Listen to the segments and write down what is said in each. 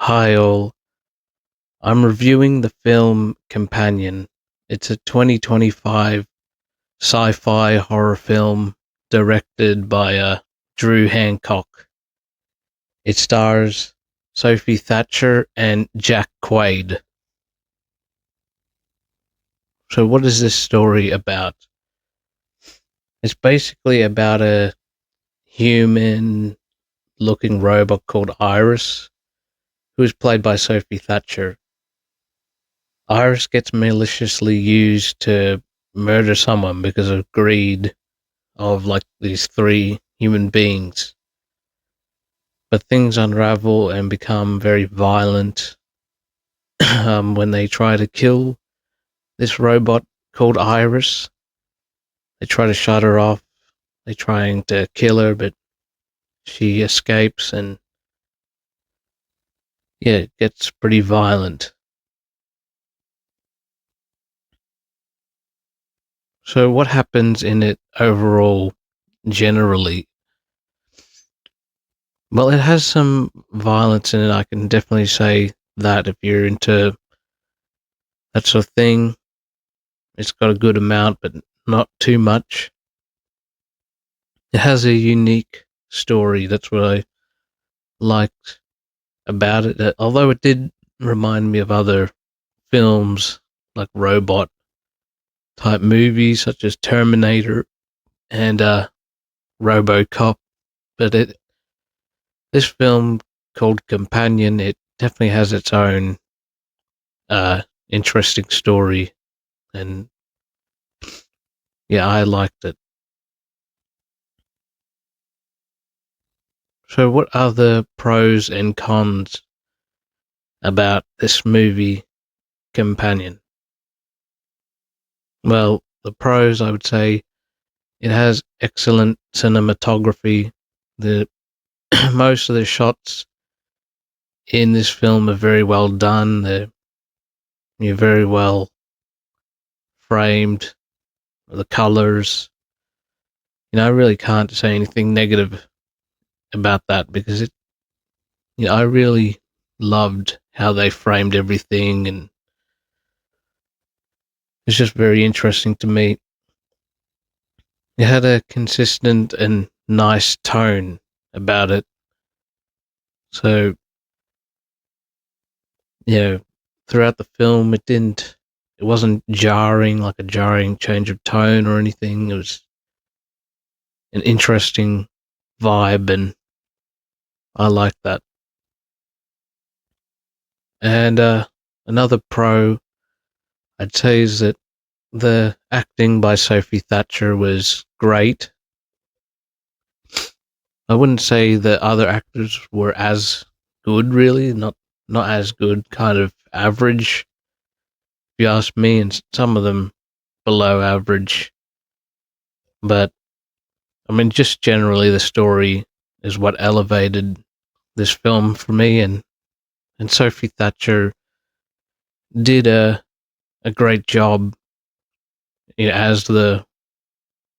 Hi all. I'm reviewing the film Companion. It's a 2025 sci-fi horror film directed by Drew Hancock. It stars Sophie Thatcher and Jack Quaid. So what is this story about? It's basically about a human looking robot called Iris, who is played by Sophie Thatcher. Iris gets maliciously used to murder someone because of greed of like these three human beings. But things unravel and become very violent when they try to kill this robot called Iris. They try to shut her off. They're trying to kill her, but she escapes and yeah, it gets pretty violent. So what happens in it overall generally? Well, it has some violence in it. I can definitely say that if you're into that sort of thing, it's got a good amount, but not too much. It has a unique story. That's what I liked about it. Although it did remind me of other films like robot type movies such as Terminator and RoboCop, but this film called Companion, it definitely has its own interesting story, and yeah, I liked it. So, what are the pros and cons about this movie Companion? Well, the pros, I would say, it has excellent cinematography. The most of the shots in this film are very well done. They're very well framed. The colors, I really can't say anything negative about that because I really loved how they framed everything, and it's just very interesting to me. It had a consistent and nice tone about it. So, yeah, throughout the film, it wasn't jarring, like a jarring change of tone or anything. It was an interesting vibe, and I liked that. And another pro I'd say is that the acting by Sophie Thatcher was great. I wouldn't say the other actors were as good, really. Not as good, kind of average, if you ask me, and some of them below average. But I mean, just generally, the story is what elevated this film for me, and Sophie Thatcher did a great job, as the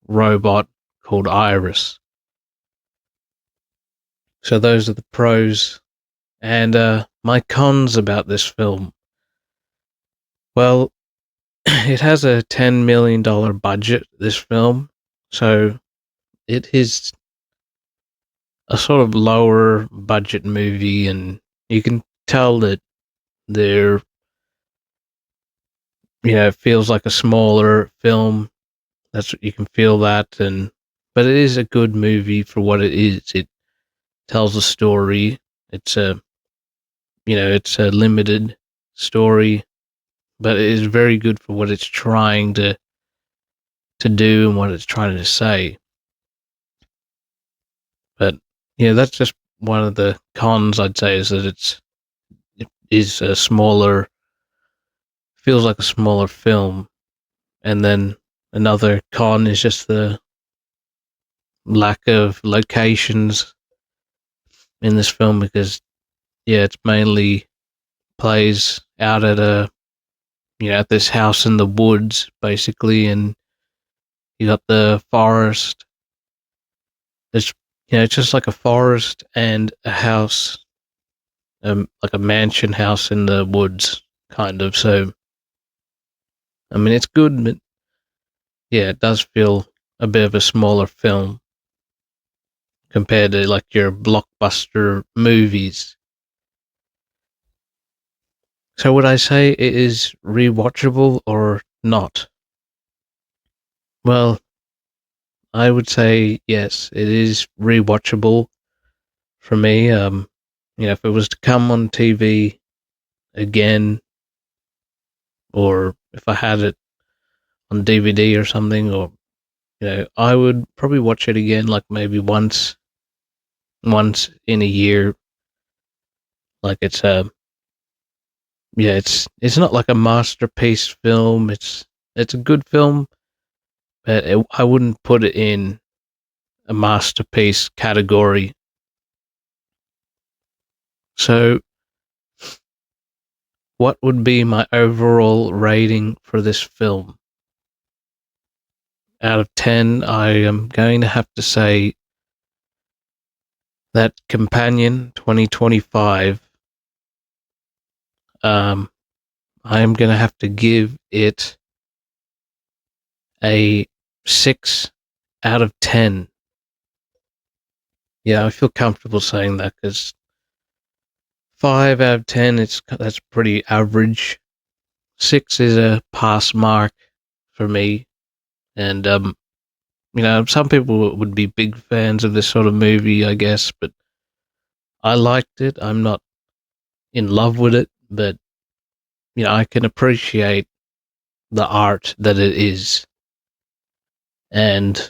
robot called Iris. So those are the pros, and my cons about this film. Well, it has a $10 million budget. This film, so it is a sort of lower budget movie, and you can tell that they're it feels like a smaller film. That's what you can feel that, and but it is a good movie for what it is. It tells a story. It's a it's a limited story, but it is very good for what it's trying to do and what it's trying to say. But yeah, that's just one of the cons I'd say is that it is a smaller, feels like a smaller film, and then another con is just the lack of locations in this film because yeah, it's mainly plays out at a at this house in the woods basically, and you got the forest. It's it's just like a forest and a house like a mansion house in the woods, kind of. So, I mean, it's good, but yeah, it does feel a bit of a smaller film compared to like your blockbuster movies. So, would I say it is rewatchable or not? Well, I would say yes, it is rewatchable for me. If it was to come on TV again, or if I had it on DVD or something, or I would probably watch it again, like maybe once in a year. Like it's not like a masterpiece film. It's a good film, but I wouldn't put it in a masterpiece category. So, what would be my overall rating for this film? Out of 10, I am going to have to say that Companion 2025, I am going to have to give it a 6 out of 10. Yeah, I feel comfortable saying that because 5 out of 10, that's pretty average. 6 is a pass mark for me. And, some people would be big fans of this sort of movie, I guess, but I liked it. I'm not in love with it, but, I can appreciate the art that it is. And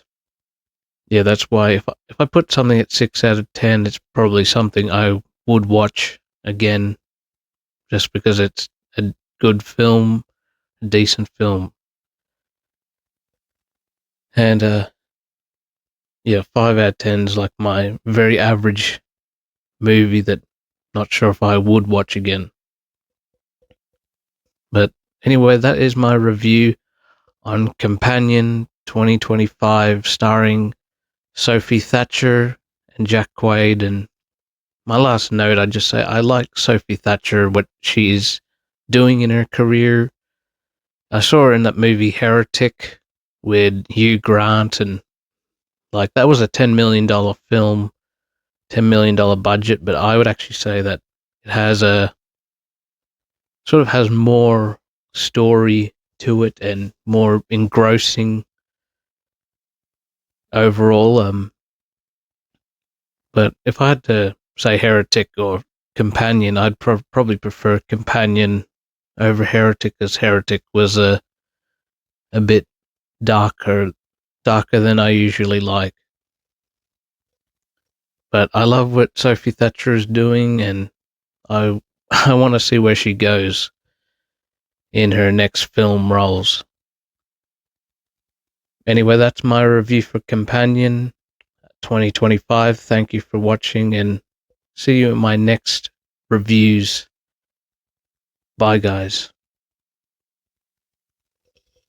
yeah, that's why if I put something at 6 out of 10, it's probably something I would watch again just because it's a good film, a decent film. And yeah, 5 out of 10 is like my very average movie that not sure if I would watch again. But anyway, that is my review on Companion 2025 starring Sophie Thatcher and Jack Quaid. And my last note, I'd just say I like Sophie Thatcher, what she's doing in her career. I saw her in that movie Heretic with Hugh Grant, and like that was a $10 million film, $10 million budget, but I would actually say that it has has more story to it and more engrossing overall. But if I had to say Heretic or Companion, I'd probably prefer Companion over Heretic, as Heretic was a bit darker than I usually like. But I love what Sophie Thatcher is doing, and I I want to see where she goes in her next film roles. Anyway, that's my review for Companion 2025. Thank you for watching, and see you in my next reviews. Bye, guys.